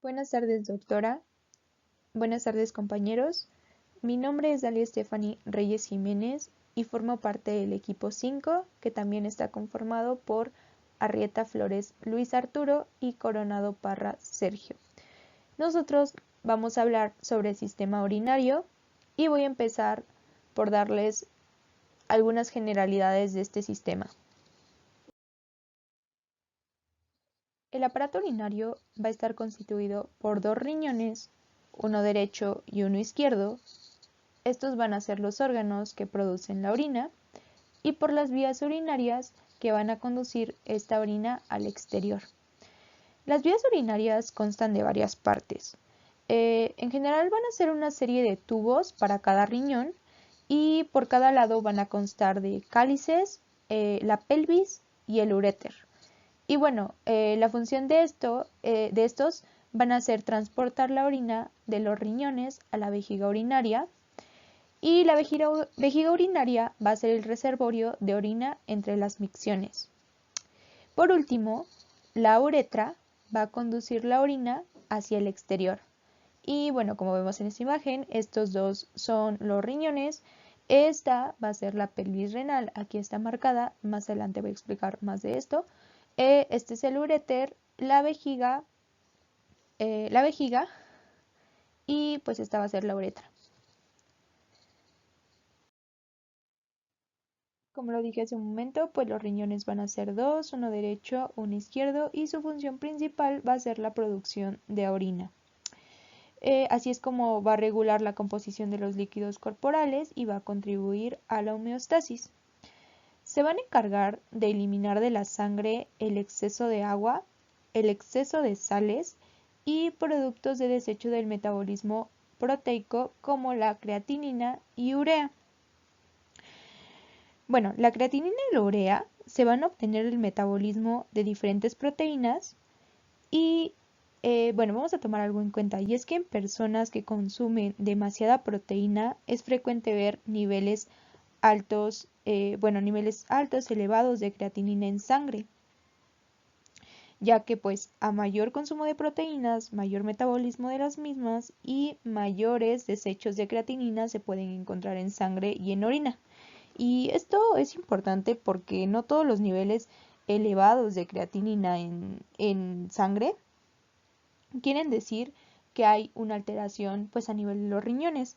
Buenas tardes, doctora. Buenas tardes, compañeros. Mi nombre es Dalia Stephanie Reyes Jiménez y formo parte del equipo 5, que también está conformado por Arrieta Flores Luis Arturo y Coronado Parra Sergio. Nosotros vamos a hablar sobre el sistema urinario y voy a empezar por darles algunas generalidades de este sistema. El aparato urinario va a estar constituido por dos riñones, uno derecho y uno izquierdo. Estos van a ser los órganos que producen la orina y por las vías urinarias que van a conducir esta orina al exterior. Las vías urinarias constan de varias partes. En general van a ser una serie de tubos para cada riñón y por cada lado van a constar de cálices, la pelvis y el uréter. Y bueno, la función de estos van a ser transportar la orina de los riñones a la vejiga urinaria. Y la vejiga urinaria va a ser el reservorio de orina entre las micciones. Por último, la uretra va a conducir la orina hacia el exterior. Y bueno, como vemos en esta imagen, estos dos son los riñones. Esta va a ser la pelvis renal, aquí está marcada, más adelante voy a explicar más de esto. Este es el uréter, la vejiga y pues esta va a ser la uretra. Como lo dije hace un momento, pues los riñones van a ser dos, uno derecho, uno izquierdo, y su función principal va a ser la producción de orina. Así es como va a regular la composición de los líquidos corporales y va a contribuir a la homeostasis. Se van a encargar de eliminar de la sangre el exceso de agua, el exceso de sales y productos de desecho del metabolismo proteico como la creatinina y urea. Bueno, la creatinina y la urea se van a obtener del metabolismo de diferentes proteínas y bueno, vamos a tomar algo en cuenta y es que en personas que consumen demasiada proteína es frecuente ver niveles altos, niveles altos, elevados de creatinina en sangre, ya que pues a mayor consumo de proteínas, mayor metabolismo de las mismas y mayores desechos de creatinina se pueden encontrar en sangre y en orina. Y esto es importante porque no todos los niveles elevados de creatinina en sangre quieren decir que hay una alteración pues a nivel de los riñones,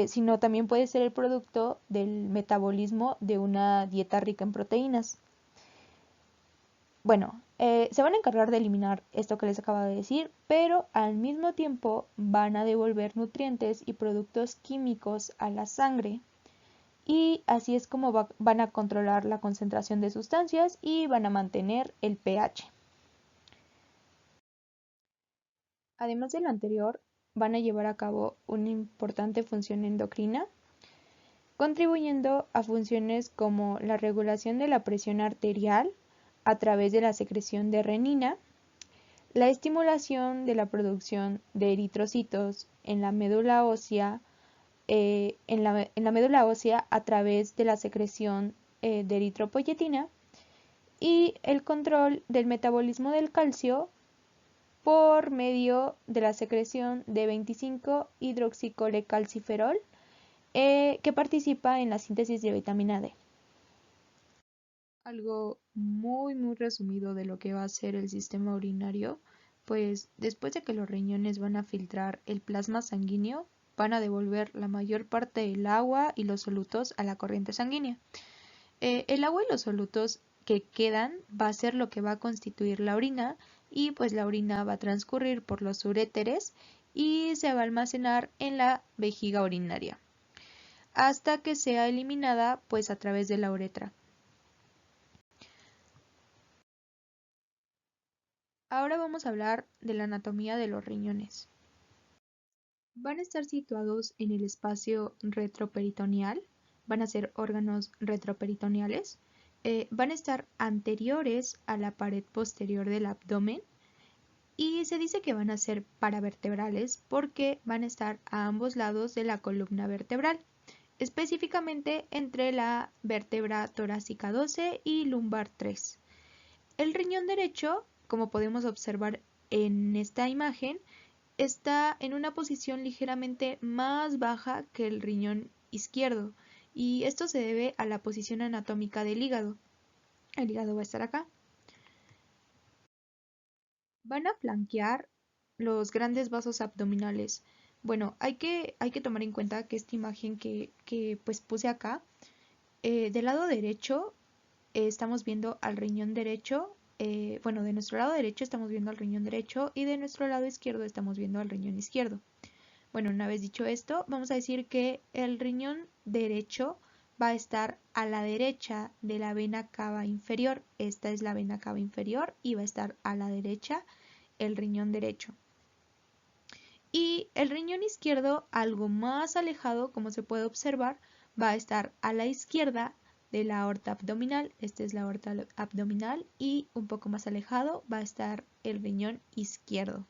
sino también puede ser el producto del metabolismo de una dieta rica en proteínas. Bueno, se van a encargar de eliminar esto que les acabo de decir, pero al mismo tiempo van a devolver nutrientes y productos químicos a la sangre. Y así es como van a controlar la concentración de sustancias y van a mantener el pH. Además de lo anterior, van a llevar a cabo una importante función endocrina, contribuyendo a funciones como la regulación de la presión arterial a través de la secreción de renina, la estimulación de la producción de eritrocitos en la médula ósea, médula ósea a través de la secreción de eritropoyetina y el control del metabolismo del calcio por medio de la secreción de 25-hidroxicolecalciferol que participa en la síntesis de vitamina D. Algo muy resumido de lo que va a ser el sistema urinario, pues después de que los riñones van a filtrar el plasma sanguíneo, van a devolver la mayor parte del agua y los solutos a la corriente sanguínea. El agua y los solutos que quedan va a ser lo que va a constituir la orina y pues la orina va a transcurrir por los uréteres y se va a almacenar en la vejiga urinaria hasta que sea eliminada pues a través de la uretra. Ahora vamos a hablar de la anatomía de los riñones. Van a estar situados en el espacio retroperitoneal, van a ser órganos retroperitoneales, van a estar anteriores a la pared posterior del abdomen y se dice que van a ser paravertebrales porque van a estar a ambos lados de la columna vertebral, específicamente entre la vértebra torácica 12 y lumbar 3. El riñón derecho, como podemos observar en esta imagen está en una posición ligeramente más baja que el riñón izquierdo, y esto se debe a la posición anatómica del hígado. El hígado va a estar acá. Van a flanquear los grandes vasos abdominales. Bueno, hay que tomar en cuenta que esta imagen que pues puse acá, del lado derecho estamos viendo al riñón derecho. Bueno, de nuestro lado derecho estamos viendo al riñón derecho y de nuestro lado izquierdo estamos viendo al riñón izquierdo. Bueno, una vez dicho esto, vamos a decir que el riñón derecho va a estar a la derecha de la vena cava inferior. Esta es la vena cava inferior y va a estar a la derecha el riñón derecho. Y el riñón izquierdo, algo más alejado, como se puede observar, va a estar a la izquierda de la aorta abdominal. Esta es la aorta abdominal y un poco más alejado va a estar el riñón izquierdo.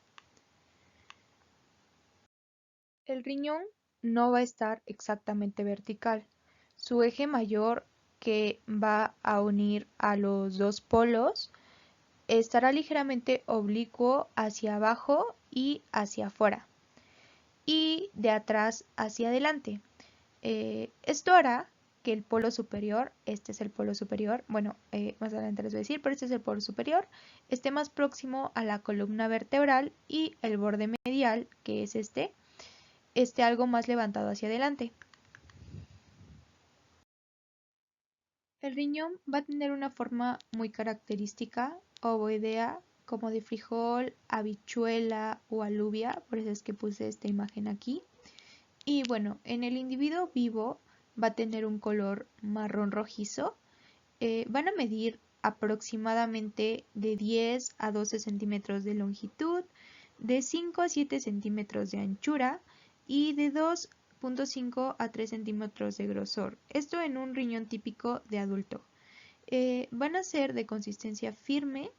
El riñón no va a estar exactamente vertical. Su eje mayor, que va a unir a los dos polos, estará ligeramente oblicuo hacia abajo y hacia afuera, y de atrás hacia adelante. Esto hará que el polo superior, este es el polo superior, bueno, más adelante les voy a decir, pero este es el polo superior, esté más próximo a la columna vertebral, y el borde medial, que es este, esté algo más levantado hacia adelante. El riñón va a tener una forma muy característica, ovoidea, como de frijol, habichuela o alubia, por eso es que puse esta imagen aquí. Y bueno, en el individuo vivo va a tener un color marrón rojizo. Van a medir aproximadamente de 10 a 12 centímetros de longitud, de 5 a 7 centímetros de anchura y de 2,5 a 3 centímetros de grosor. Esto en un riñón típico de adulto. Van a ser de consistencia firme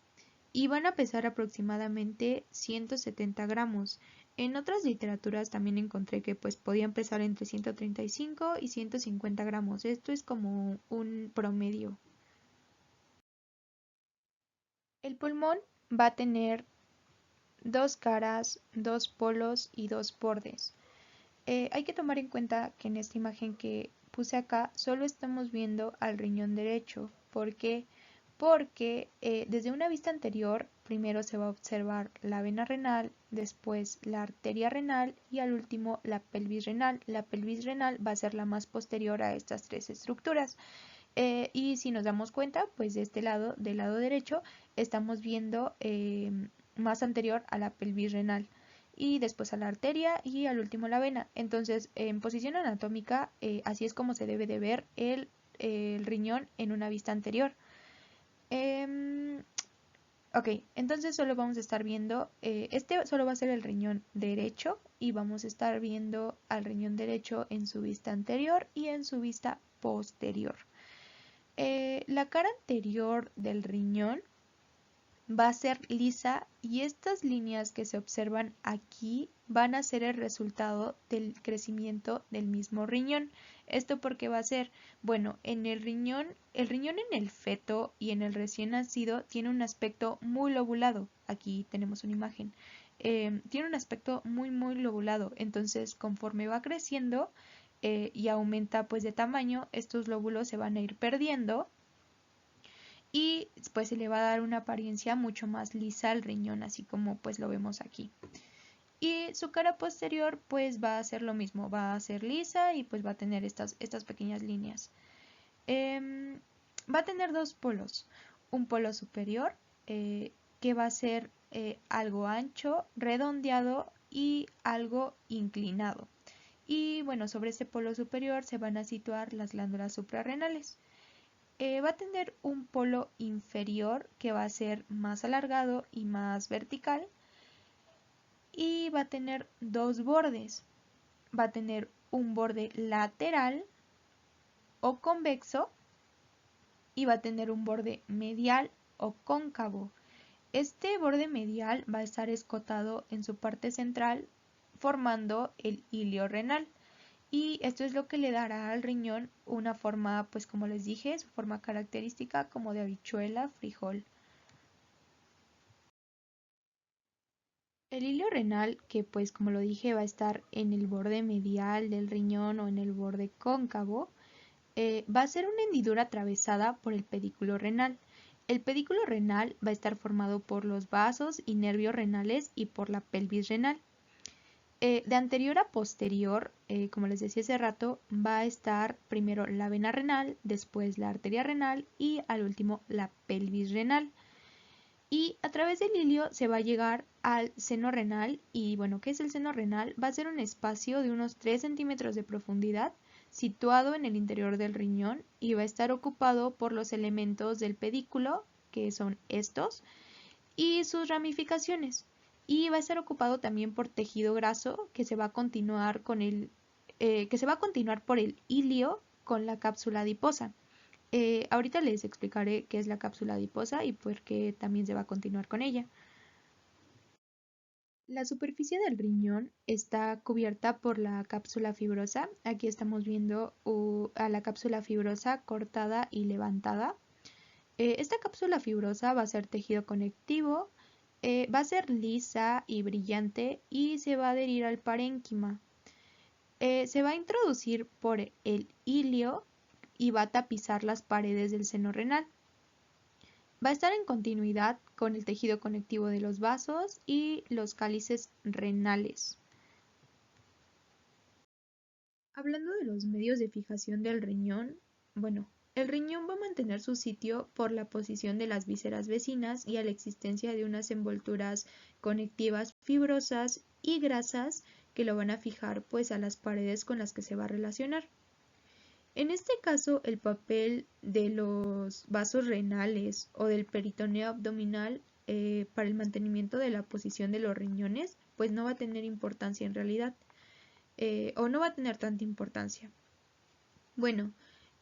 y van a pesar aproximadamente 170 gramos. En otras literaturas también encontré que pues podían pesar entre 135 y 150 gramos. Esto es como un promedio. El pulmón va a tener dos caras, dos polos y dos bordes. Hay que tomar en cuenta que en esta imagen que puse acá solo estamos viendo al riñón derecho. ¿Por qué? Porque desde una vista anterior primero se va a observar la vena renal, después la arteria renal y al último la pelvis renal. La pelvis renal va a ser la más posterior a estas tres estructuras. Y si nos damos cuenta, pues de este lado, del lado derecho, estamos viendo más anterior a la pelvis renal y después a la arteria y al último la vena. Entonces, en posición anatómica, así es como se debe de ver el riñón en una vista anterior. Em, ok, entonces solo vamos a estar viendo, este solo va a ser el riñón derecho y vamos a estar viendo al riñón derecho en su vista anterior y en su vista posterior. La cara anterior del riñón va a ser lisa y estas líneas que se observan aquí van a ser el resultado del crecimiento del mismo riñón. ¿Esto por qué va a ser? Bueno, en el riñón en el feto y en el recién nacido tiene un aspecto muy lobulado. Aquí tenemos una imagen. Tiene un aspecto muy lobulado. Entonces, conforme va creciendo y aumenta pues de tamaño, estos lóbulos se van a ir perdiendo y pues se le va a dar una apariencia mucho más lisa al riñón, así como pues lo vemos aquí. Y su cara posterior pues va a ser lo mismo, va a ser lisa y pues va a tener estas pequeñas líneas. Va a tener dos polos, un polo superior que va a ser algo ancho, redondeado y algo inclinado. Y bueno, sobre este polo superior se van a situar las glándulas suprarrenales. Va a tener un polo inferior que va a ser más alargado y más vertical, y va a tener dos bordes. Va a tener un borde lateral o convexo y va a tener un borde medial o cóncavo. Este borde medial va a estar escotado en su parte central formando el ilio renal. Y esto es lo que le dará al riñón una forma, pues como les dije, su forma característica como de habichuela, frijol. El hilio renal, que pues como lo dije va a estar en el borde medial del riñón o en el borde cóncavo, va a ser una hendidura atravesada por el pedículo renal. El pedículo renal va a estar formado por los vasos y nervios renales y por la pelvis renal. De anterior a posterior, como les decía hace rato, va a estar primero la vena renal, después la arteria renal y al último la pelvis renal. Y a través del hilio se va a llegar al seno renal y bueno, ¿qué es el seno renal? Va a ser un espacio de unos 3 centímetros de profundidad situado en el interior del riñón y va a estar ocupado por los elementos del pedículo, que son estos, y sus ramificaciones. Y va a estar ocupado también por tejido graso que se va a continuar que se va a continuar por el hilio con la cápsula adiposa. Ahorita les explicaré qué es la cápsula adiposa y por qué también se va a continuar con ella. La superficie del riñón está cubierta por la cápsula fibrosa. Aquí estamos viendo a la cápsula fibrosa cortada y levantada. Esta cápsula fibrosa va a ser tejido conectivo, va a ser lisa y brillante y se va a adherir al parénquima. Se va a introducir por el hilio y va a tapizar las paredes del seno renal. Va a estar en continuidad con el tejido conectivo de los vasos y los cálices renales. Hablando de los medios de fijación del riñón, bueno, el riñón va a mantener su sitio por la posición de las vísceras vecinas y a la existencia de unas envolturas conectivas fibrosas y grasas que lo van a fijar pues a las paredes con las que se va a relacionar. En este caso, el papel de los vasos renales o del peritoneo abdominal para el mantenimiento de la posición de los riñones, pues no va a tener importancia en realidad, o no va a tener tanta importancia. Bueno,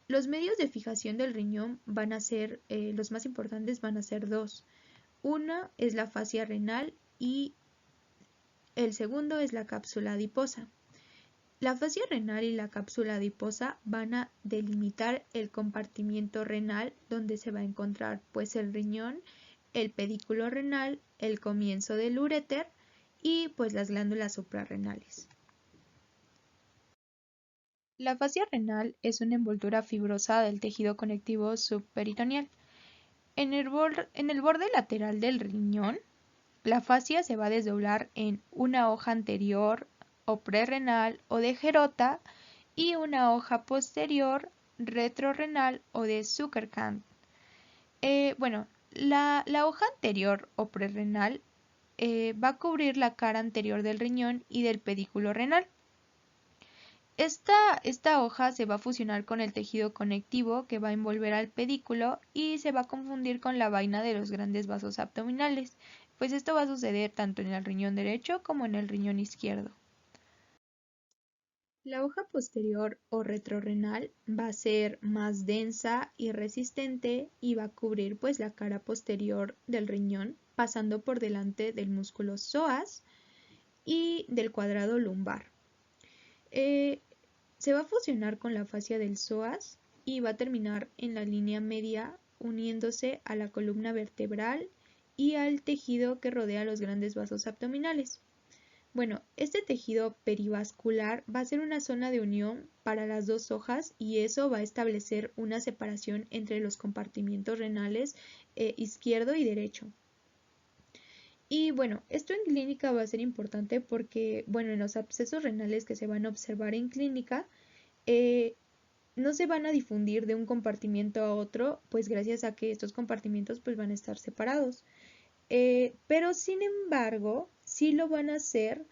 los medios de fijación del riñón van a ser, los más importantes van a ser dos. Una es la fascia renal y el segundo es la cápsula adiposa. La fascia renal y la cápsula adiposa van a delimitar el compartimiento renal donde se va a encontrar pues el riñón, el pedículo renal, el comienzo del uréter y pues las glándulas suprarrenales. La fascia renal es una envoltura fibrosa del tejido conectivo subperitoneal. En el borde lateral del riñón, la fascia se va a desdoblar en una hoja anterior o prerrenal o de Gerota y una hoja posterior retrorrenal o de Zuckerkant. Bueno, la hoja anterior o prerrenal va a cubrir la cara anterior del riñón y del pedículo renal. Esta hoja se va a fusionar con el tejido conectivo que va a envolver al pedículo y se va a confundir con la vaina de los grandes vasos abdominales, pues esto va a suceder tanto en el riñón derecho como en el riñón izquierdo. La hoja posterior o retrorrenal va a ser más densa y resistente y va a cubrir pues la cara posterior del riñón, pasando por delante del músculo psoas y del cuadrado lumbar. Se va a fusionar con la fascia del psoas y va a terminar en la línea media uniéndose a la columna vertebral y al tejido que rodea los grandes vasos abdominales. Bueno, este tejido perivascular va a ser una zona de unión para las dos hojas y eso va a establecer una separación entre los compartimientos renales izquierdo y derecho. Y bueno, esto en clínica va a ser importante porque, bueno, en los abscesos renales que se van a observar en clínica, no se van a difundir de un compartimiento a otro, pues gracias a que estos compartimientos pues van a estar separados. Pero sin embargo, sí lo van a hacer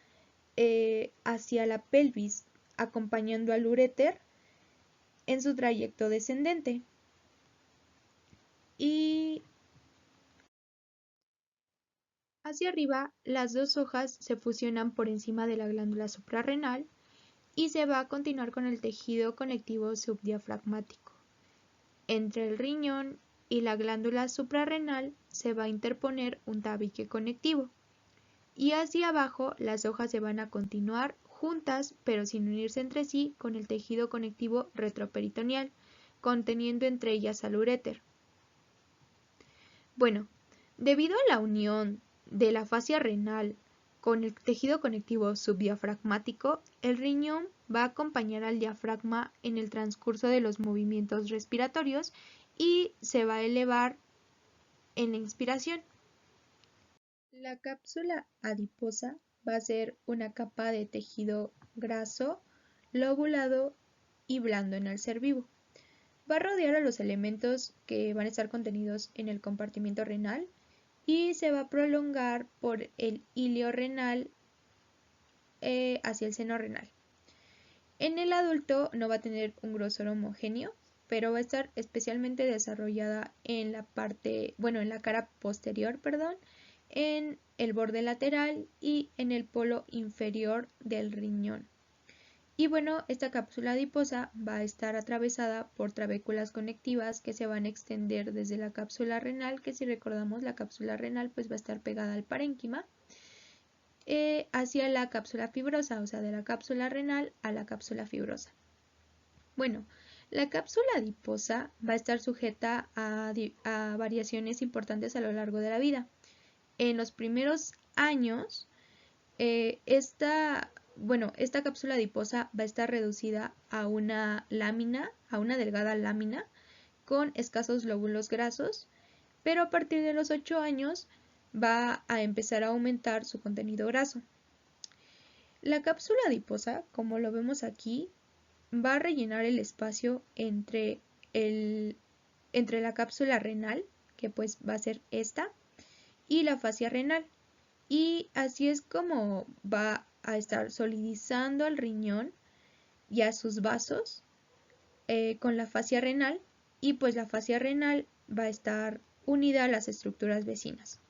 hacia la pelvis, acompañando al uréter en su trayecto descendente. Y hacia arriba, las dos hojas se fusionan por encima de la glándula suprarrenal y se va a continuar con el tejido conectivo subdiafragmático. Entre el riñón y la glándula suprarrenal se va a interponer un tabique conectivo. Y hacia abajo las hojas se van a continuar juntas pero sin unirse entre sí con el tejido conectivo retroperitoneal, conteniendo entre ellas al uréter. Bueno, debido a la unión de la fascia renal con el tejido conectivo subdiafragmático, el riñón va a acompañar al diafragma en el transcurso de los movimientos respiratorios y se va a elevar en la inspiración. La cápsula adiposa va a ser una capa de tejido graso, lobulado y blando en el ser vivo. Va a rodear a los elementos que van a estar contenidos en el compartimento renal y se va a prolongar por el hilio renal hacia el seno renal. En el adulto no va a tener un grosor homogéneo, pero va a estar especialmente desarrollada en la parte, bueno, en la cara posterior, perdón, en el borde lateral y en el polo inferior del riñón. Y bueno, esta cápsula adiposa va a estar atravesada por trabéculas conectivas que se van a extender desde la cápsula renal, que si recordamos la cápsula renal pues va a estar pegada al parénquima, hacia la cápsula fibrosa, o sea, de la cápsula renal a la cápsula fibrosa. Bueno, la cápsula adiposa va a estar sujeta a variaciones importantes a lo largo de la vida. En los primeros años, esta cápsula adiposa va a estar reducida a una lámina, a una delgada lámina con escasos lóbulos grasos, pero a partir de los 8 años va a empezar a aumentar su contenido graso. La cápsula adiposa, como lo vemos aquí, va a rellenar el espacio entre la cápsula renal, que pues va a ser esta, y la fascia renal. Y así es como va a estar solidizando el riñón y a sus vasos con la fascia renal, y pues la fascia renal va a estar unida a las estructuras vecinas.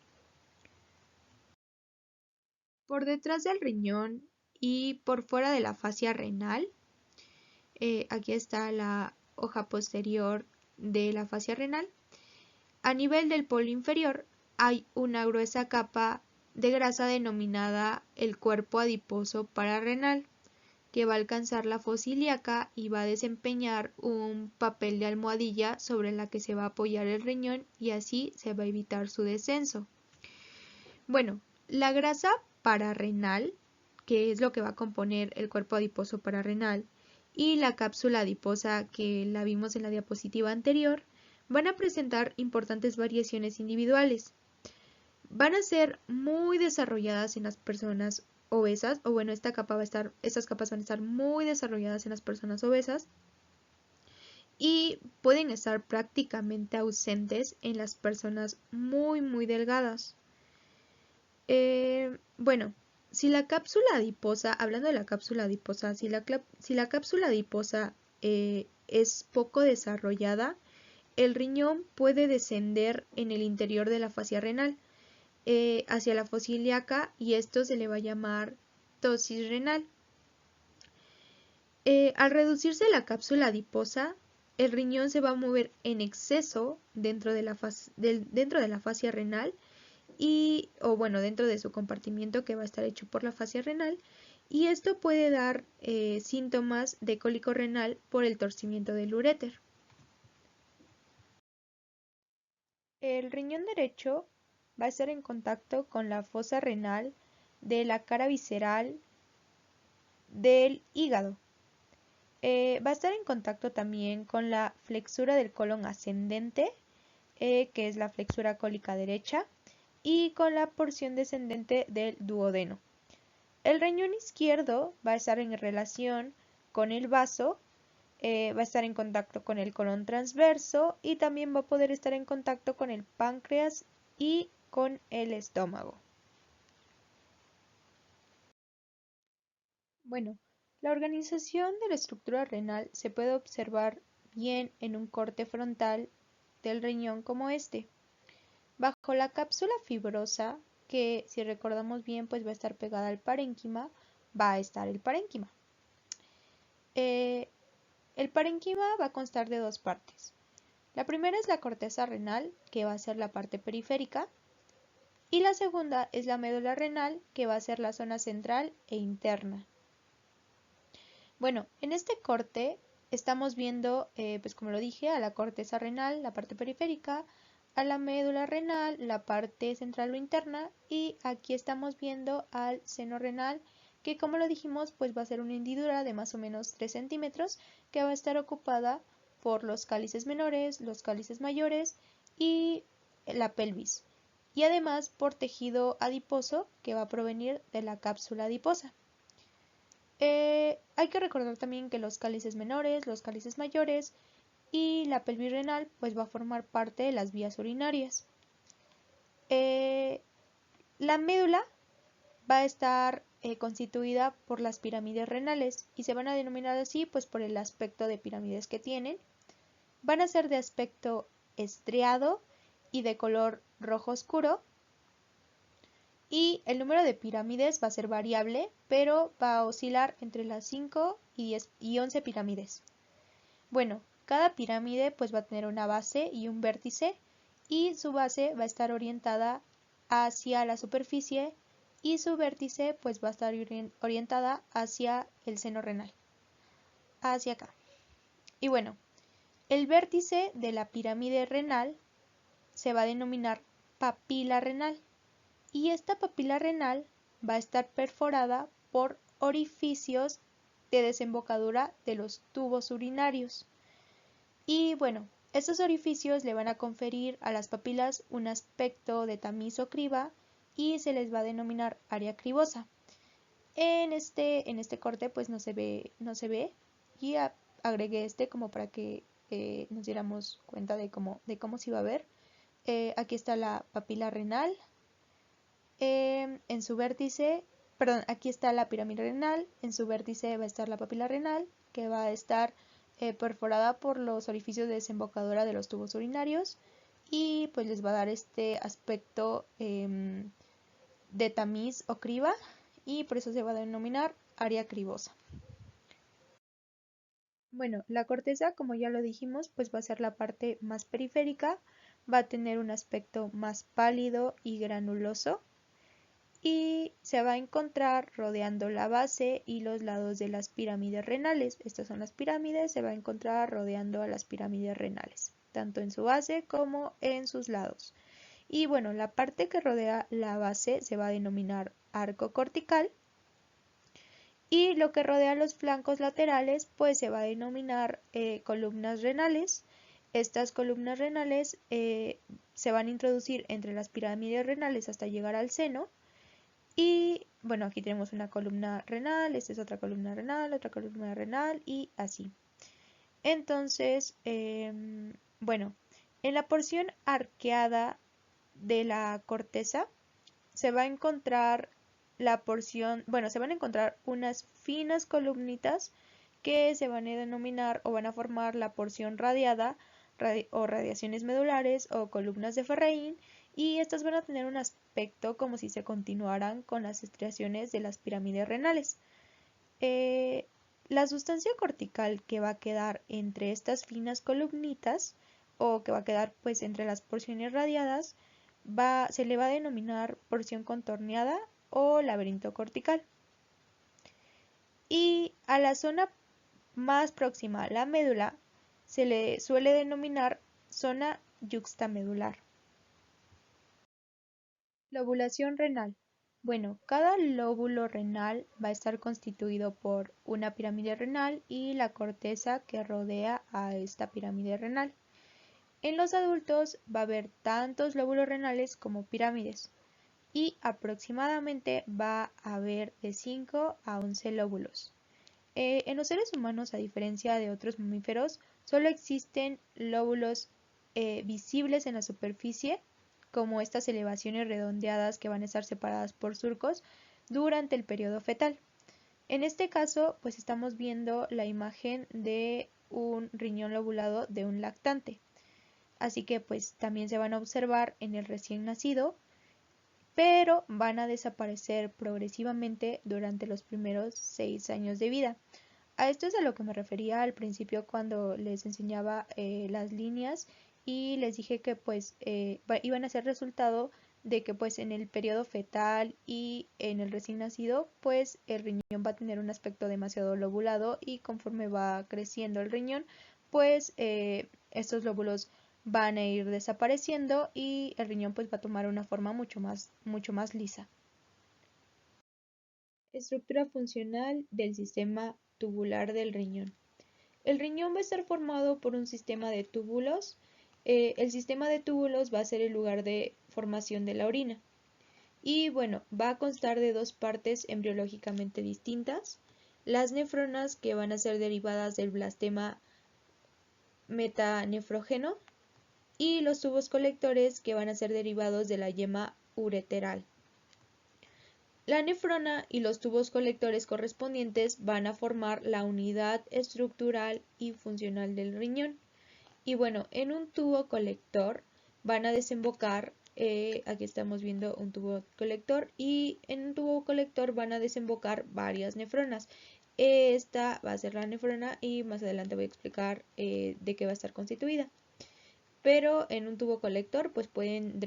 Por detrás del riñón y por fuera de la fascia renal, aquí está la hoja posterior de la fascia renal. A nivel del polo inferior hay una gruesa capa de grasa denominada el cuerpo adiposo pararrenal, que va a alcanzar la fosa ilíaca y va a desempeñar un papel de almohadilla sobre la que se va a apoyar el riñón y así se va a evitar su descenso. Bueno, la grasa pararrenal, que es lo que va a componer el cuerpo adiposo pararrenal, y la cápsula adiposa que la vimos en la diapositiva anterior, van a presentar importantes variaciones individuales. Van a ser muy desarrolladas en las personas obesas, o bueno, estas capas van a estar muy desarrolladas en las personas obesas y pueden estar prácticamente ausentes en las personas muy delgadas. Bueno, si la cápsula adiposa, hablando de la cápsula adiposa, si la cápsula adiposa es poco desarrollada, el riñón puede descender en el interior de la fascia renal hacia la fosa ilíaca y esto se le va a llamar ptosis renal. Al reducirse la cápsula adiposa, el riñón se va a mover en exceso dentro de la fascia renal dentro de su compartimiento que va a estar hecho por la fascia renal, y esto puede dar síntomas de cólico renal por el torcimiento del uréter. El riñón derecho va a estar en contacto con la fosa renal de la cara visceral del hígado. Va a estar en contacto también con la flexura del colon ascendente, que es la flexura cólica derecha, y con la porción descendente del duodeno. El riñón izquierdo va a estar en relación con el vaso, va a estar en contacto con el colon transverso y también va a poder estar en contacto con el páncreas y con el estómago. Bueno, la organización de la estructura renal se puede observar bien en un corte frontal del riñón como este. Bajo la cápsula fibrosa, que si recordamos bien pues va a estar pegada al parénquima, va a estar el parénquima. El parénquima va a constar de dos partes. La primera es la corteza renal, que va a ser la parte periférica, y la segunda es la médula renal, que va a ser la zona central e interna. Bueno, en este corte estamos viendo, pues como lo dije, a la corteza renal, la parte periférica, a la médula renal, la parte central o interna, y aquí estamos viendo al seno renal, que como lo dijimos, pues va a ser una hendidura de más o menos 3 centímetros, que va a estar ocupada por los cálices menores, los cálices mayores y la pelvis, y además por tejido adiposo que va a provenir de la cápsula adiposa. Hay que recordar también que los cálices menores, los cálices mayores y la pelvis renal pues va a formar parte de las vías urinarias. La médula va a estar constituida por las pirámides renales y se van a denominar así pues por el aspecto de pirámides que tienen. Van a ser de aspecto estriado y de color rojo oscuro, y el número de pirámides va a ser variable, pero va a oscilar entre las 5 y 11 pirámides. Bueno, cada pirámide pues va a tener una base y un vértice, y su base va a estar orientada hacia la superficie y su vértice pues va a estar orientada hacia el seno renal, hacia acá. Y bueno, el vértice de la pirámide renal se va a denominar papila renal, y esta papila renal va a estar perforada por orificios de desembocadura de los tubos urinarios. Y bueno, estos orificios le van a conferir a las papilas un aspecto de tamiz o criba y se les va a denominar área cribosa. En este corte pues no se ve y agregué este como para que nos diéramos cuenta de cómo se iba a ver. Aquí está la papila renal. En su vértice, perdón, aquí está la pirámide renal, en su vértice va a estar la papila renal, que va a estar perforada por los orificios de desembocadura de los tubos urinarios, y pues les va a dar este aspecto de tamiz o criba, y por eso se va a denominar área cribosa. Bueno, la corteza, como ya lo dijimos, pues va a ser la parte más periférica, va a tener un aspecto más pálido y granuloso, y se va a encontrar rodeando la base y los lados de las pirámides renales. Estas son las pirámides, se va a encontrar rodeando a las pirámides renales, tanto en su base como en sus lados. Y bueno, la parte que rodea la base se va a denominar arco cortical, y lo que rodea los flancos laterales pues se va a denominar columnas renales. Estas columnas renales se van a introducir entre las pirámides renales hasta llegar al seno. Y bueno, aquí tenemos una columna renal, esta es otra columna renal y así. Entonces, bueno, en la porción arqueada de la corteza se va a encontrar se van a encontrar unas finas columnitas que se van a denominar o van a formar la porción radiada o radiaciones medulares o columnas de Ferrein, y estas van a tener un aspecto como si se continuaran con las estriaciones de las pirámides renales. La sustancia cortical que va a quedar entre estas finas columnitas, o que va a quedar pues entre las porciones radiadas, se le va a denominar porción contorneada o laberinto cortical. Y a la zona más próxima a la médula se le suele denominar zona yuxtamedular. Lobulación renal. Bueno, cada lóbulo renal va a estar constituido por una pirámide renal y la corteza que rodea a esta pirámide renal. En los adultos va a haber tantos lóbulos renales como pirámides, y aproximadamente va a haber de 5 a 11 lóbulos. En los seres humanos, a diferencia de otros mamíferos, solo existen lóbulos visibles en la superficie, como estas elevaciones redondeadas que van a estar separadas por surcos durante el periodo fetal. En este caso, pues estamos viendo la imagen de un riñón lobulado de un lactante. Así que pues también se van a observar en el recién nacido, pero van a desaparecer progresivamente durante los primeros 6 años de vida. A esto es a lo que me refería al principio cuando les enseñaba las líneas y les dije que pues iban a ser resultado de que pues en el periodo fetal y en el recién nacido pues el riñón va a tener un aspecto demasiado lobulado, y conforme va creciendo el riñón pues estos lóbulos van a ir desapareciendo y el riñón pues va a tomar una forma mucho más lisa. Estructura funcional del sistema tubular del riñón. El riñón va a estar formado por un sistema de túbulos. El sistema de túbulos va a ser el lugar de formación de la orina. Y bueno, va a constar de dos partes embriológicamente distintas. Las nefronas, que van a ser derivadas del blastema metanefrógeno, y los tubos colectores, que van a ser derivados de la yema ureteral. La nefrona y los tubos colectores correspondientes van a formar la unidad estructural y funcional del riñón. Y bueno, en un tubo colector van a desembocar, aquí estamos viendo un tubo colector, y en un tubo colector van a desembocar varias nefronas. Esta va a ser la nefrona y más adelante voy a explicar de qué va a estar constituida. Pero en un tubo colector pues pueden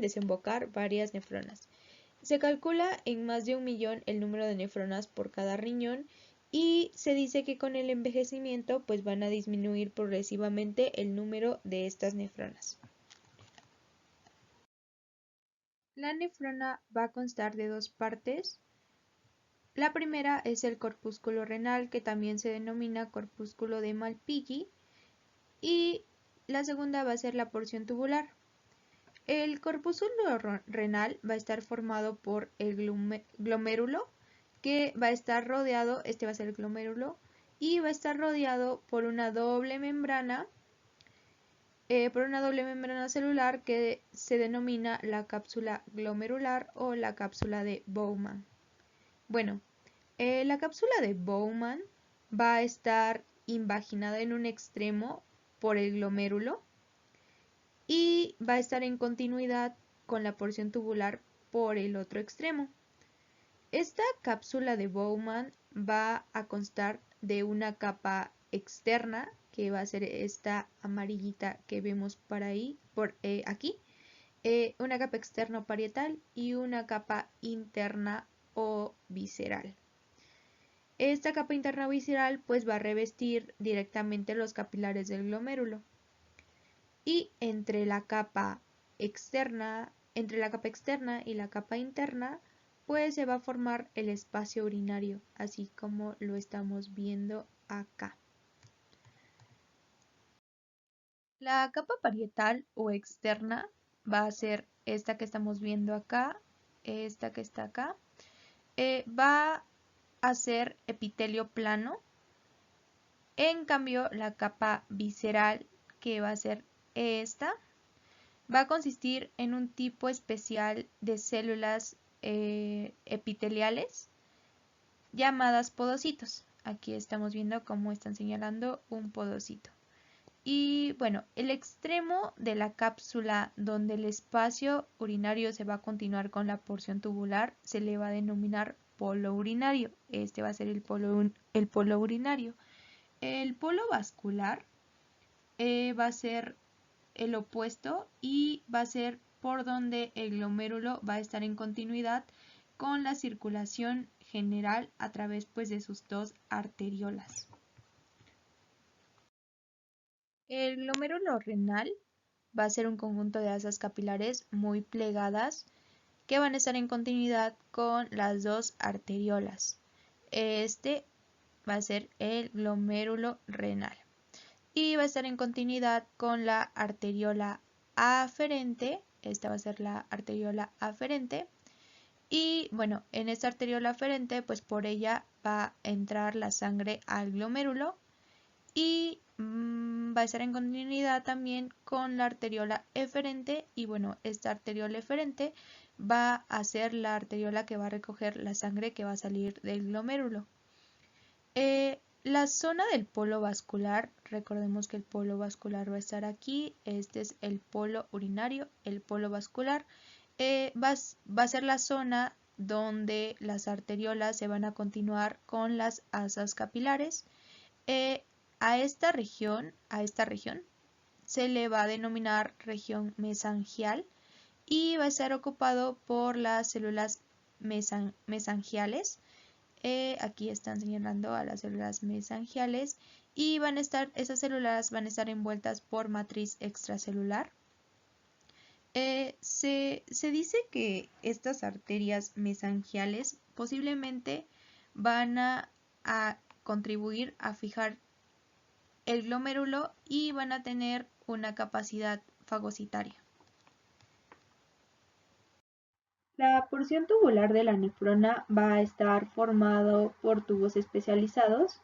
desembocar varias nefronas. Se calcula en más de 1.000.000 el número de nefronas por cada riñón y se dice que con el envejecimiento pues van a disminuir progresivamente el número de estas nefronas. La nefrona va a constar de dos partes. La primera es el corpúsculo renal, que también se denomina corpúsculo de Malpighi, y la segunda va a ser la porción tubular. El corpúsculo renal va a estar formado por el glomérulo, que va a estar rodeado, este va a ser el glomérulo, y va a estar rodeado por una doble membrana celular que se denomina la cápsula glomerular o la cápsula de Bowman. Bueno, la cápsula de Bowman va a estar invaginada en un extremo por el glomérulo y va a estar en continuidad con la porción tubular por el otro extremo. Esta cápsula de Bowman va a constar de una capa externa, que va a ser esta amarillita que vemos aquí, una capa externa parietal y una capa interna o visceral. Esta capa interna visceral pues va a revestir directamente los capilares del glomérulo. Y entre la capa externa y la capa interna, pues se va a formar el espacio urinario, así como lo estamos viendo acá. La capa parietal o externa va a ser esta que estamos viendo acá, esta que está acá. Va a ser epitelio plano. En cambio, la capa visceral, que va a ser esta, va a consistir en un tipo especial de células epiteliales llamadas podocitos. Aquí estamos viendo cómo están señalando un podocito. Y bueno, el extremo de la cápsula donde el espacio urinario se va a continuar con la porción tubular se le va a denominar polo urinario. Este va a ser el polo urinario. El polo vascular va a ser el opuesto y va a ser por donde el glomérulo va a estar en continuidad con la circulación general a través pues de sus dos arteriolas. El glomérulo renal va a ser un conjunto de asas capilares muy plegadas que van a estar en continuidad con las dos arteriolas. Este va a ser el glomérulo renal y va a estar en continuidad con la arteriola aferente. Esta va a ser la arteriola aferente. Y bueno, en esta arteriola aferente, pues por ella va a entrar la sangre al glomérulo y va a estar en continuidad también con la arteriola eferente. Y bueno, esta arteriola eferente va a ser la arteriola que va a recoger la sangre que va a salir del glomérulo. La zona del polo vascular, recordemos que el polo vascular va a estar aquí, este es el polo urinario, el polo vascular va a ser la zona donde las arteriolas se van a continuar con las asas capilares. A esta región se le va a denominar región mesangial y va a estar ocupado por las células mesangiales. Aquí están señalando a las células mesangiales y esas células van a estar envueltas por matriz extracelular. Se dice que estas arterias mesangiales posiblemente van a contribuir a fijar el glomérulo y van a tener una capacidad fagocitaria. La porción tubular de la nefrona va a estar formado por tubos especializados.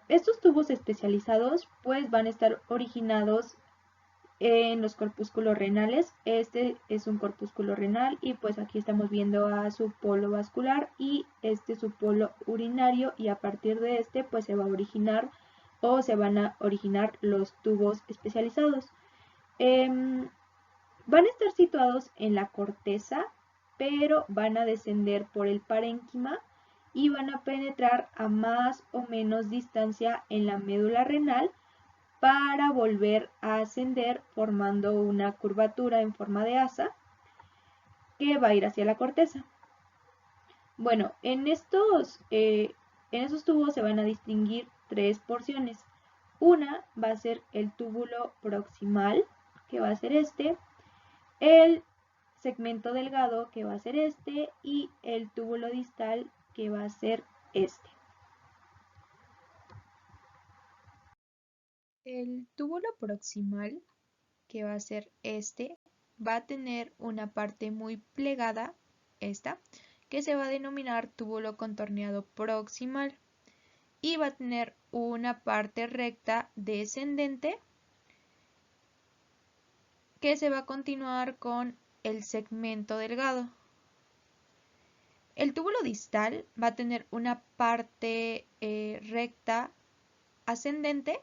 Estos tubos especializados pues van a estar originados en los corpúsculos renales. Este es un corpúsculo renal y pues aquí estamos viendo a su polo vascular y este su polo urinario, y a partir de este pues se va a originar o se van a originar los tubos especializados. Van a estar situados en la corteza, pero van a descender por el parénquima y van a penetrar a más o menos distancia en la médula renal para volver a ascender formando una curvatura en forma de asa que va a ir hacia la corteza. Bueno, en esos tubos se van a distinguir tres porciones. Una va a ser el túbulo proximal, que va a ser este, el segmento delgado, que va a ser este, y el túbulo distal, que va a ser este. El túbulo proximal, que va a ser este, va a tener una parte muy plegada, esta, que se va a denominar túbulo contorneado proximal, y va a tener una parte recta descendente que se va a continuar con el segmento delgado. El túbulo distal va a tener una parte recta ascendente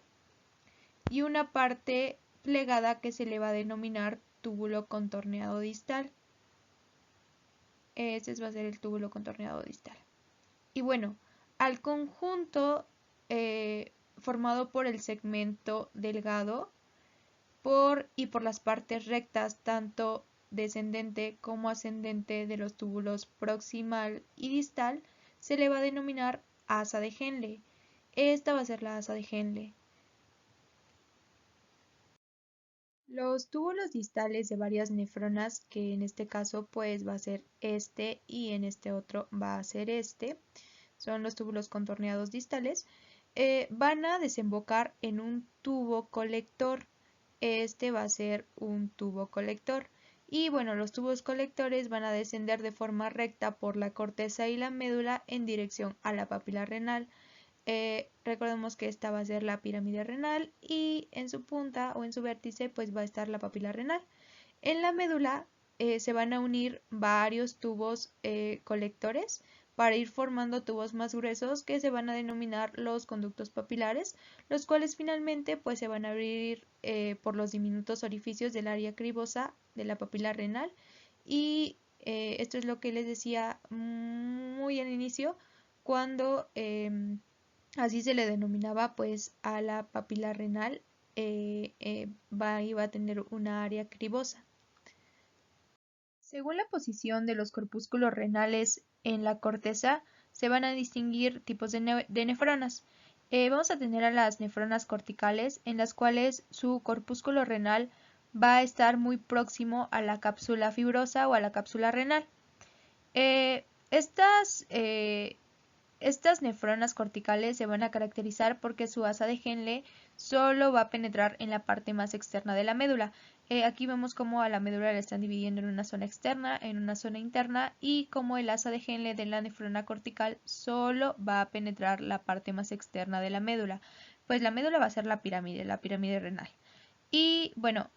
y una parte plegada que se le va a denominar túbulo contorneado distal. Ese va a ser el túbulo contorneado distal. Y bueno, al conjunto formado por el segmento delgado y por las partes rectas, tanto descendente como ascendente de los túbulos proximal y distal, se le va a denominar asa de Henle. Esta va a ser la asa de Henle. Los túbulos distales de varias nefronas, que en este caso pues va a ser este y en este otro va a ser este, son los túbulos contorneados distales, van a desembocar en un tubo colector. Este va a ser un tubo colector. Y bueno, los tubos colectores van a descender de forma recta por la corteza y la médula en dirección a la papila renal. Recordemos que esta va a ser la pirámide renal y en su punta o en su vértice pues va a estar la papila renal. En la médula se van a unir varios tubos colectores para ir formando tubos más gruesos que se van a denominar los conductos papilares, los cuales finalmente pues se van a abrir por los diminutos orificios del área cribosa de la papila renal. Y esto es lo que les decía muy al inicio, cuando así se le denominaba pues a la papila renal, iba a tener una área cribosa. Según la posición de los corpúsculos renales en la corteza, se van a distinguir tipos de nefronas. Vamos a tener a las nefronas corticales, en las cuales su corpúsculo renal va a estar muy próximo a la cápsula fibrosa o a la cápsula renal. Estas nefronas corticales se van a caracterizar porque su asa de Henle solo va a penetrar en la parte más externa de la médula. Aquí vemos cómo a la médula la están dividiendo en una zona externa, en una zona interna, y cómo el asa de Henle de la nefrona cortical solo va a penetrar la parte más externa de la médula. Pues la médula va a ser la pirámide renal. Y bueno,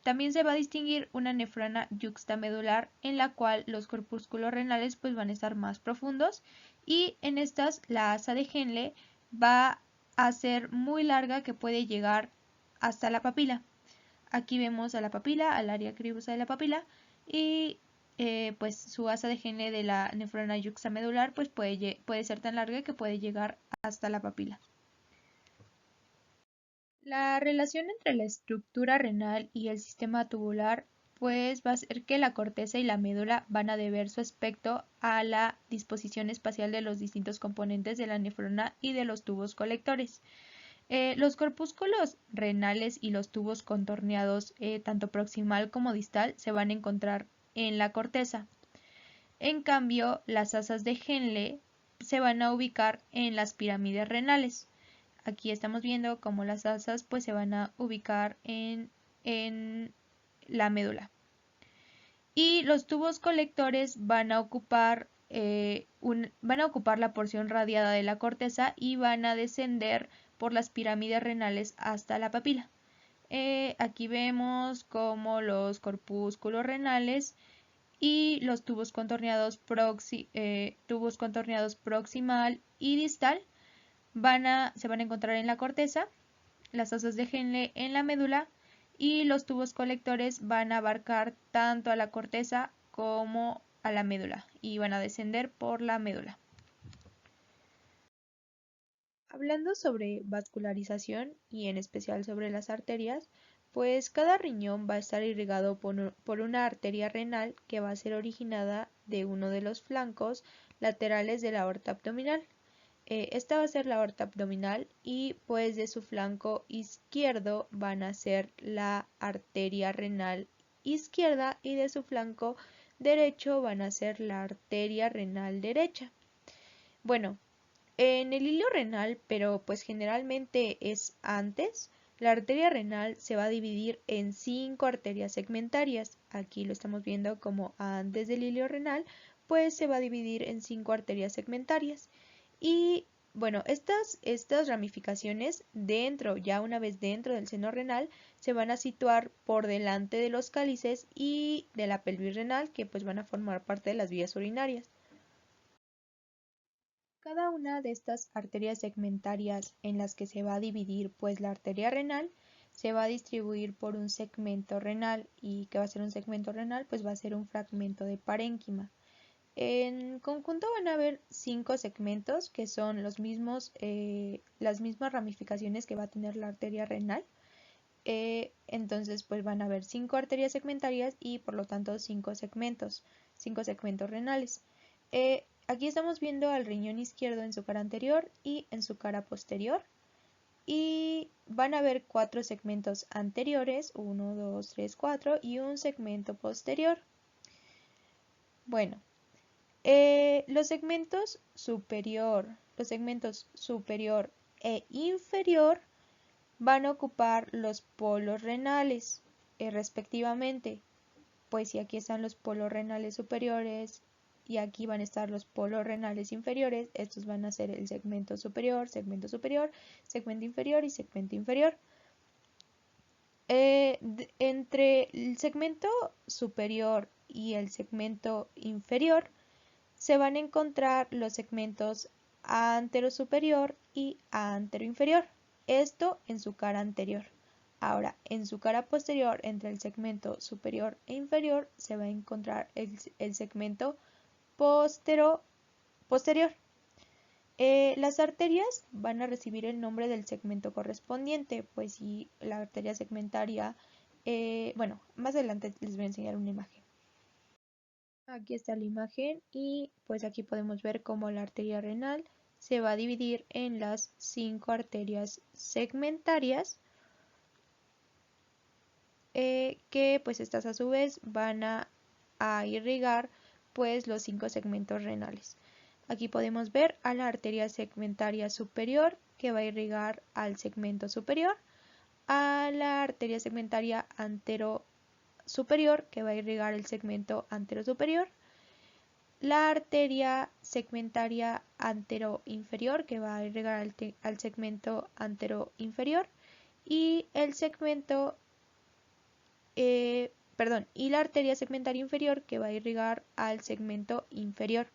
también se va a distinguir una nefrona yuxtamedular, en la cual los corpúsculos renales pues van a estar más profundos, y en estas la asa de Henle va a ser muy larga, que puede llegar hasta la papila. Aquí vemos a la papila, al área cribosa de la papila, y pues su asa de Henle de la nefrona yuxtamedular pues puede ser tan larga que puede llegar hasta la papila. La relación entre la estructura renal y el sistema tubular pues va a ser que la corteza y la médula van a deber su aspecto a la disposición espacial de los distintos componentes de la nefrona y de los tubos colectores. Los corpúsculos renales y los tubos contorneados, tanto proximal como distal, se van a encontrar en la corteza. En cambio, las asas de Henle se van a ubicar en las pirámides renales. Aquí estamos viendo cómo las asas pues, se van a ubicar en la médula. Y los tubos colectores van a ocupar la porción radiada de la corteza y van a descender por las pirámides renales hasta la papila. Aquí vemos como los corpúsculos renales y los tubos contorneados proximal y distal se van a encontrar en la corteza, las asas de Henle en la médula y los tubos colectores van a abarcar tanto a la corteza como a la médula y van a descender por la médula. Hablando sobre vascularización y en especial sobre las arterias, pues cada riñón va a estar irrigado por una arteria renal que va a ser originada de uno de los flancos laterales de la aorta abdominal. Esta va a ser la aorta abdominal y pues de su flanco izquierdo van a ser la arteria renal izquierda y de su flanco derecho van a ser la arteria renal derecha. Bueno, en el hilo renal, pero pues generalmente es antes, la arteria renal se va a dividir en 5 arterias segmentarias. Aquí lo estamos viendo como antes del hilo renal, pues se va a dividir en 5 arterias segmentarias. Y bueno, estas ramificaciones ya una vez dentro del seno renal, se van a situar por delante de los cálices y de la pelvis renal, que pues van a formar parte de las vías urinarias. Cada una de estas arterias segmentarias en las que se va a dividir pues la arteria renal se va a distribuir por un segmento renal. ¿Y qué va a ser un segmento renal? Pues va a ser un fragmento de parénquima. En conjunto van a haber 5 segmentos que son las mismas ramificaciones que va a tener la arteria renal. Entonces pues van a haber 5 arterias segmentarias y por lo tanto 5 segmentos renales. Aquí estamos viendo al riñón izquierdo en su cara anterior y en su cara posterior. Y van a haber 4 segmentos anteriores, 1, 2, 3, 4 y un segmento posterior. Bueno, los segmentos superior e inferior van a ocupar los polos renales, respectivamente. Pues si aquí están los polos renales superiores y aquí van a estar los polos renales inferiores, estos van a ser el segmento superior, segmento inferior y segmento inferior. Entre el segmento superior y el segmento inferior se van a encontrar los segmentos anterosuperior y anteroinferior. Esto en su cara anterior. Ahora, en su cara posterior, entre el segmento superior e inferior, se va a encontrar el segmento posterior. Las arterias van a recibir el nombre del segmento correspondiente, pues si la arteria segmentaria, bueno, más adelante les voy a enseñar una imagen. Aquí está la imagen y pues aquí podemos ver cómo la arteria renal se va a dividir en las 5 arterias segmentarias que pues estas a su vez van a irrigar pues los 5 segmentos renales. Aquí podemos ver a la arteria segmentaria superior que va a irrigar al segmento superior, a la arteria segmentaria antero superior que va a irrigar el segmento antero superior, la arteria segmentaria antero-inferior que va a irrigar al segmento antero-inferior y el segmento, y la arteria segmentaria inferior que va a irrigar al segmento inferior.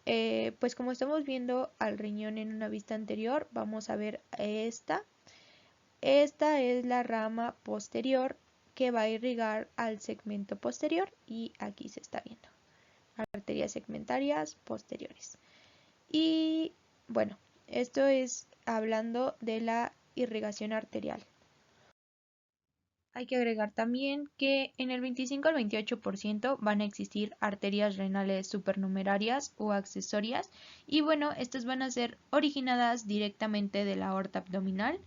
Pues como estamos viendo al riñón en una vista anterior, vamos a ver esta. Esta es la rama posterior que va a irrigar al segmento posterior y aquí se está viendo. Arterias segmentarias posteriores. Y bueno, esto es hablando de la irrigación arterial. Hay que agregar también que en el 25 al 28% van a existir arterias renales supernumerarias o accesorias y bueno, estas van a ser originadas directamente de la aorta abdominal.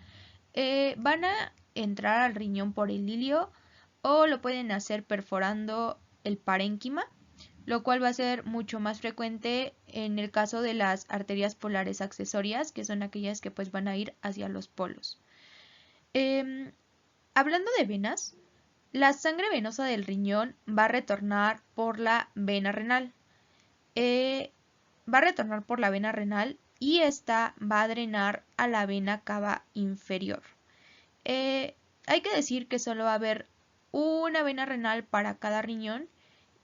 Van a entrar al riñón por el ilio o lo pueden hacer perforando el parénquima, lo cual va a ser mucho más frecuente en el caso de las arterias polares accesorias, que son aquellas que pues van a ir hacia los polos. Hablando de venas, la sangre venosa del riñón va a retornar por la vena renal. Va a retornar por la vena renal y esta va a drenar a la vena cava inferior. Hay que decir que solo va a haber una vena renal para cada riñón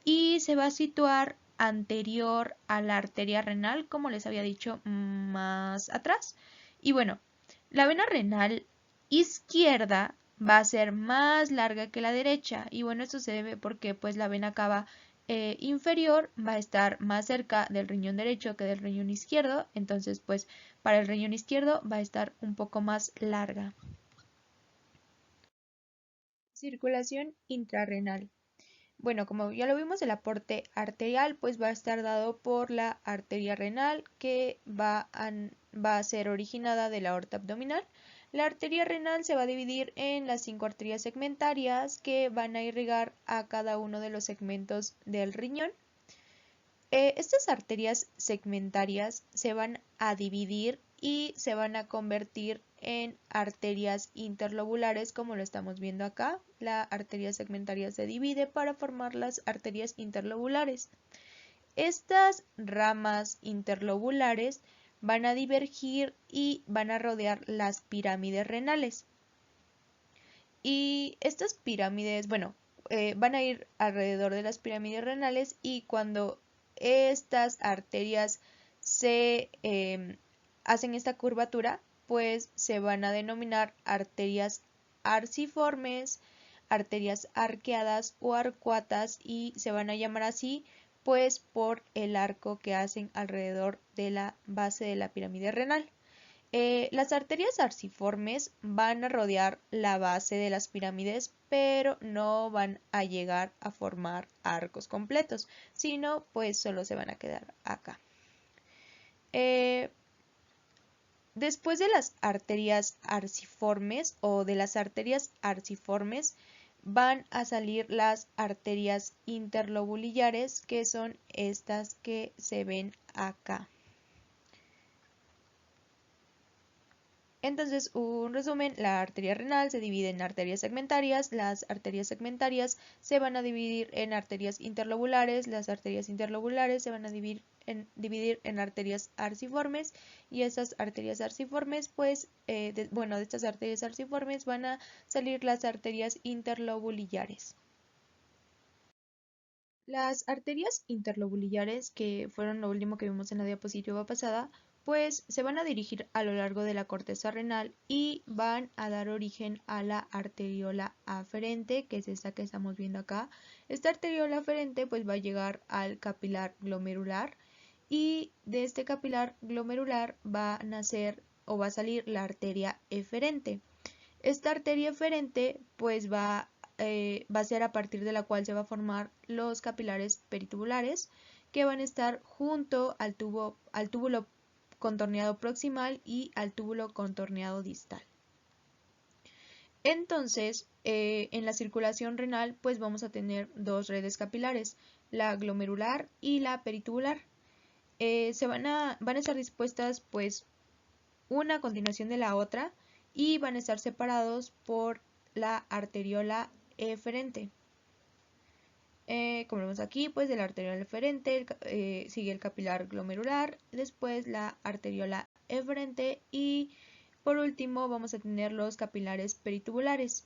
y se va a situar anterior a la arteria renal, como les había dicho más atrás. Y bueno, la vena renal izquierda va a ser más larga que la derecha y bueno, esto se debe porque pues la vena cava inferior va a estar más cerca del riñón derecho que del riñón izquierdo, entonces pues para el riñón izquierdo va a estar un poco más larga. Circulación intrarrenal. Bueno, como ya lo vimos, el aporte arterial pues va a estar dado por la arteria renal que va a ser originada de la aorta abdominal. La arteria renal se va a dividir en las 5 arterias segmentarias que van a irrigar a cada uno de los segmentos del riñón. Estas arterias segmentarias se van a dividir y se van a convertir en arterias interlobulares, como lo estamos viendo acá. La arteria segmentaria se divide para formar las arterias interlobulares. Estas ramas interlobulares van a divergir y van a rodear las pirámides renales. Y estas pirámides, bueno, van a ir alrededor de las pirámides renales y cuando estas arterias se hacen esta curvatura, pues se van a denominar arterias arciformes, arterias arqueadas o arcuatas y se van a llamar así pues por el arco que hacen alrededor de la base de la pirámide renal. Las arterias arciformes van a rodear la base de las pirámides, pero no van a llegar a formar arcos completos, sino pues solo se van a quedar acá. Después de las arterias arciformes o de las arterias arciformes van a salir las arterias interlobulillares, que son estas que se ven acá. Entonces, un resumen, la arteria renal se divide en arterias segmentarias, las arterias segmentarias se van a dividir en arterias interlobulares, las arterias interlobulares se van a dividir en arterias arciformes y esas arterias arciformes, pues, de estas arterias arciformes van a salir las arterias interlobulillares. Las arterias interlobulillares, que fueron lo último que vimos en la diapositiva pasada, pues se van a dirigir a lo largo de la corteza renal y van a dar origen a la arteriola aferente, que es esta que estamos viendo acá. Esta arteriola aferente pues va a llegar al capilar glomerular y de este capilar glomerular va a nacer o va a salir la arteria eferente. Esta arteria eferente pues va a ser a partir de la cual se va a formar los capilares peritubulares que van a estar junto al túbulo contorneado proximal y al túbulo contorneado distal. Entonces, en la circulación renal pues vamos a tener dos redes capilares, la glomerular y la peritubular. Van a estar dispuestas pues una a continuación de la otra y van a estar separados por la arteriola eferente. Como vemos aquí, pues de la arteriola eferente sigue el capilar glomerular, después la arteriola eferente y por último vamos a tener los capilares peritubulares.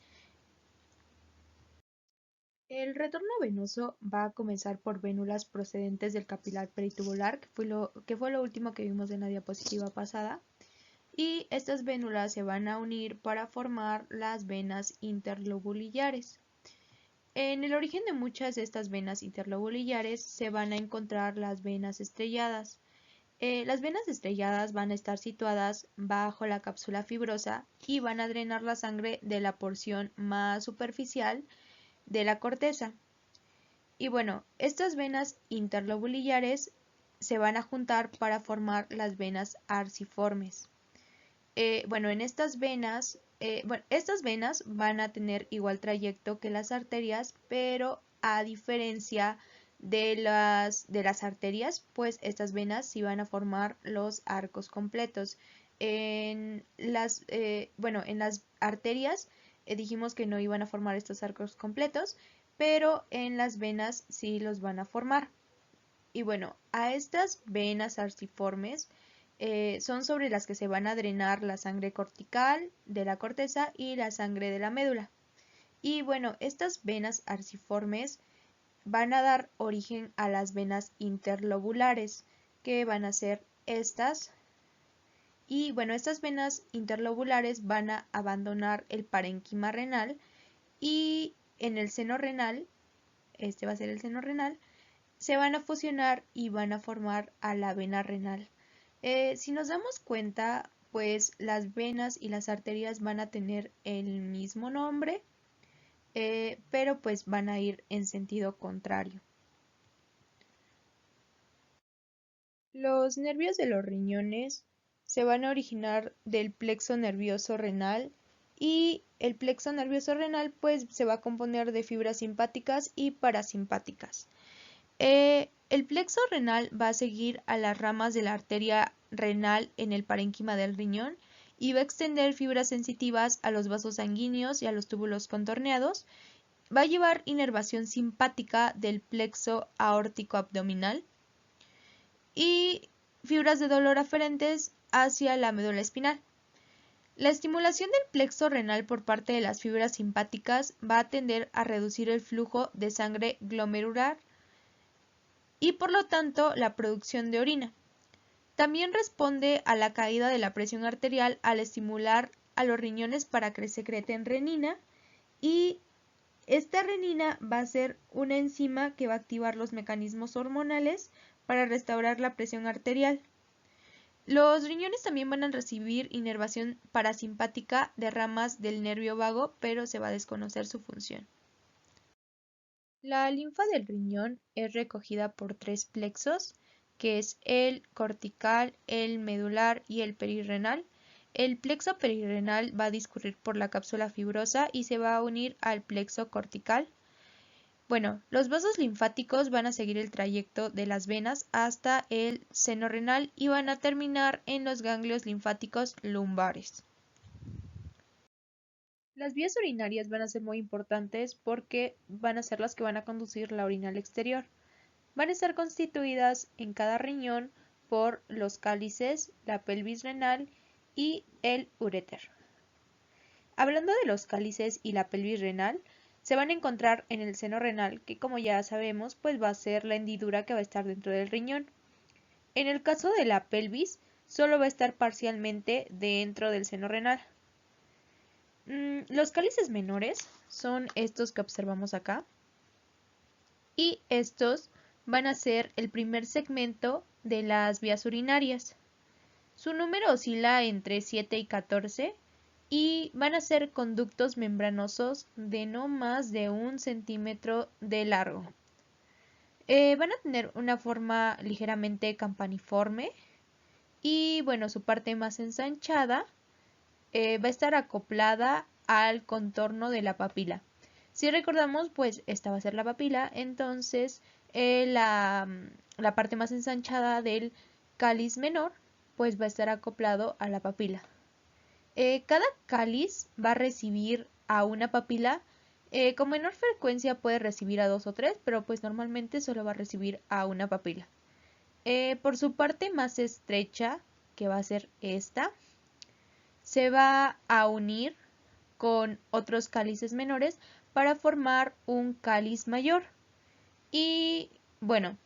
El retorno venoso va a comenzar por vénulas procedentes del capilar peritubular, que fue lo último que vimos en la diapositiva pasada. Y estas vénulas se van a unir para formar las venas interlobulillares. En el origen de muchas de estas venas interlobulillares se van a encontrar las venas estrelladas. Las venas estrelladas van a estar situadas bajo la cápsula fibrosa y van a drenar la sangre de la porción más superficial de la corteza. Y bueno, estas venas interlobulillares se van a juntar para formar las venas arciformes. En estas venas van a tener igual trayecto que las arterias, pero a diferencia de las arterias, pues estas venas sí van a formar los arcos completos. En las arterias dijimos que no iban a formar estos arcos completos, pero en las venas sí los van a formar. Y bueno, a estas venas arciformes son sobre las que se van a drenar la sangre cortical de la corteza y la sangre de la médula. Y bueno, estas venas arciformes van a dar origen a las venas interlobulares, que van a ser estas. Y bueno, estas venas interlobulares van a abandonar el parénquima renal y en el seno renal, este va a ser el seno renal, se van a fusionar y van a formar a la vena renal. Si nos damos cuenta, pues las venas y las arterias van a tener el mismo nombre, pero pues van a ir en sentido contrario. Los nervios de los riñones se van a originar del plexo nervioso renal y el plexo nervioso renal pues se va a componer de fibras simpáticas y parasimpáticas. El plexo renal va a seguir a las ramas de la arteria renal en el parénquima del riñón y va a extender fibras sensitivas a los vasos sanguíneos y a los túbulos contorneados. Va a llevar inervación simpática del plexo aórtico abdominal y fibras de dolor aferentes hacia la médula espinal. La estimulación del plexo renal por parte de las fibras simpáticas va a tender a reducir el flujo de sangre glomerular y por lo tanto la producción de orina. También responde a la caída de la presión arterial al estimular a los riñones para que secreten renina y esta renina va a ser una enzima que va a activar los mecanismos hormonales para restaurar la presión arterial. Los riñones también van a recibir inervación parasimpática de ramas del nervio vago, pero se va a desconocer su función. La linfa del riñón es recogida por tres plexos, que es el cortical, el medular y el perirrenal. El plexo perirrenal va a discurrir por la cápsula fibrosa y se va a unir al plexo cortical. Bueno, los vasos linfáticos van a seguir el trayecto de las venas hasta el seno renal y van a terminar en los ganglios linfáticos lumbares. Las vías urinarias van a ser muy importantes porque van a ser las que van a conducir la orina al exterior. Van a estar constituidas en cada riñón por los cálices, la pelvis renal y el uréter. Hablando de los cálices y la pelvis renal, se van a encontrar en el seno renal, que como ya sabemos, pues va a ser la hendidura que va a estar dentro del riñón. En el caso de la pelvis, solo va a estar parcialmente dentro del seno renal. Los cálices menores son estos que observamos acá y estos van a ser el primer segmento de las vías urinarias. Su número oscila entre 7 y 14 y van a ser conductos membranosos de no más de 1 centímetro de largo. Van a tener una forma ligeramente campaniforme y bueno, su parte más ensanchada va a estar acoplada al contorno de la papila. Si recordamos, pues esta va a ser la papila, entonces la parte más ensanchada del cáliz menor pues va a estar acoplado a la papila. Cada cáliz va a recibir a una papila. Con menor frecuencia puede recibir a 2 o 3, pero pues normalmente solo va a recibir a una papila. Por su parte más estrecha, que va a ser esta, se va a unir con otros cálices menores para formar un cáliz mayor. Y bueno,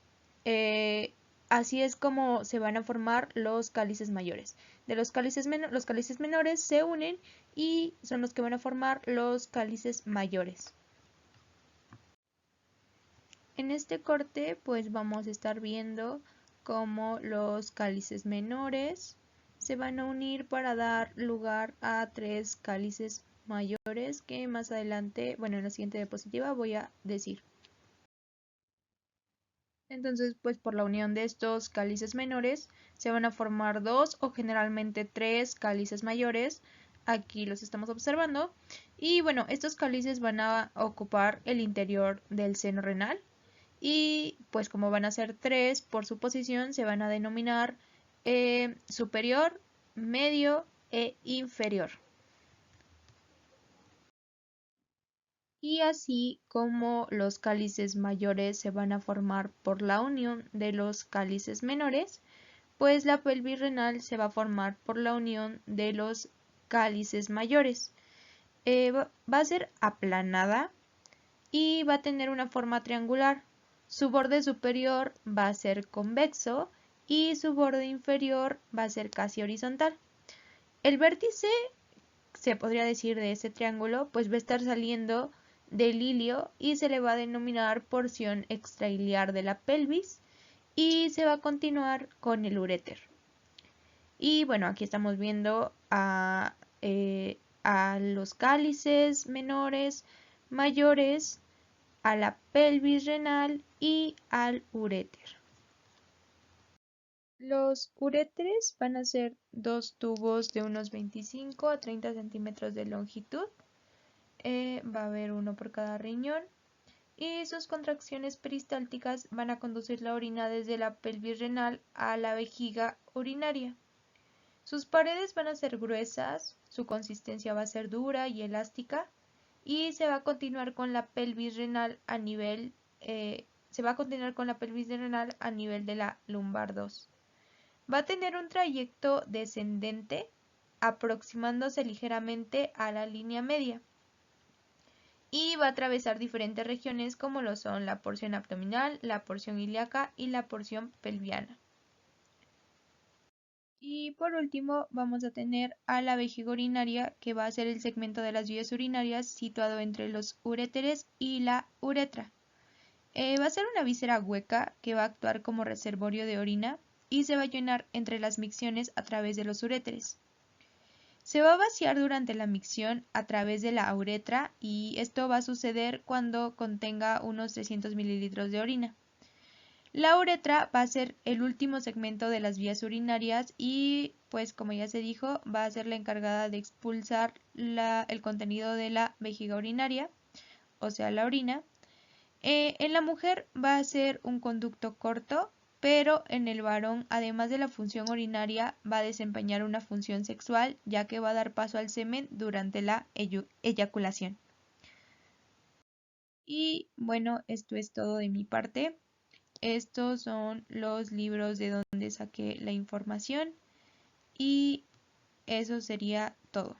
así es como se van a formar los cálices mayores. De los cálices menores se unen y son los que van a formar los cálices mayores. En este corte pues vamos a estar viendo como los cálices menores se van a unir para dar lugar a 3 cálices mayores que más adelante, bueno, en la siguiente diapositiva voy a decir. Entonces, pues por la unión de estos cálices menores se van a formar 2 o generalmente 3 cálices mayores. Aquí los estamos observando. Y bueno, estos cálices van a ocupar el interior del seno renal. Y pues como van a ser 3 por su posición, se van a denominar superior, medio e inferior. Y así como los cálices mayores se van a formar por la unión de los cálices menores, pues la pelvis renal se va a formar por la unión de los cálices mayores. Va a ser aplanada y va a tener una forma triangular. Su borde superior va a ser convexo y su borde inferior va a ser casi horizontal. El vértice, se podría decir, de ese triángulo, pues va a estar saliendo del ilio y se le va a denominar porción extrailiar de la pelvis y se va a continuar con el uréter. Y bueno, aquí estamos viendo a los cálices menores, mayores, a la pelvis renal y al uréter. Los uréteres van a ser 2 tubos de unos 25 a 30 centímetros de longitud. Va a haber uno por cada riñón. Y sus contracciones peristálticas van a conducir la orina desde la pelvis renal a la vejiga urinaria. Sus paredes van a ser gruesas, su consistencia va a ser dura y elástica y se va a continuar con la pelvis renal a nivel de la lumbar 2. Va a tener un trayecto descendente aproximándose ligeramente a la línea media y va a atravesar diferentes regiones como lo son la porción abdominal, la porción ilíaca y la porción pelviana. Y por último vamos a tener a la vejiga urinaria, que va a ser el segmento de las vías urinarias situado entre los uréteres y la uretra. Va a ser una víscera hueca que va a actuar como reservorio de orina y se va a llenar entre las micciones a través de los uréteres. Se va a vaciar durante la micción a través de la uretra y esto va a suceder cuando contenga unos 300 mililitros de orina. La uretra va a ser el último segmento de las vías urinarias y, pues como ya se dijo, va a ser la encargada de expulsar el contenido de la vejiga urinaria, o sea, la orina. En la mujer va a ser un conducto corto, pero en el varón, además de la función urinaria, va a desempeñar una función sexual, ya que va a dar paso al semen durante la eyaculación. Y bueno, esto es todo de mi parte. Estos son los libros de donde saqué la información y eso sería todo.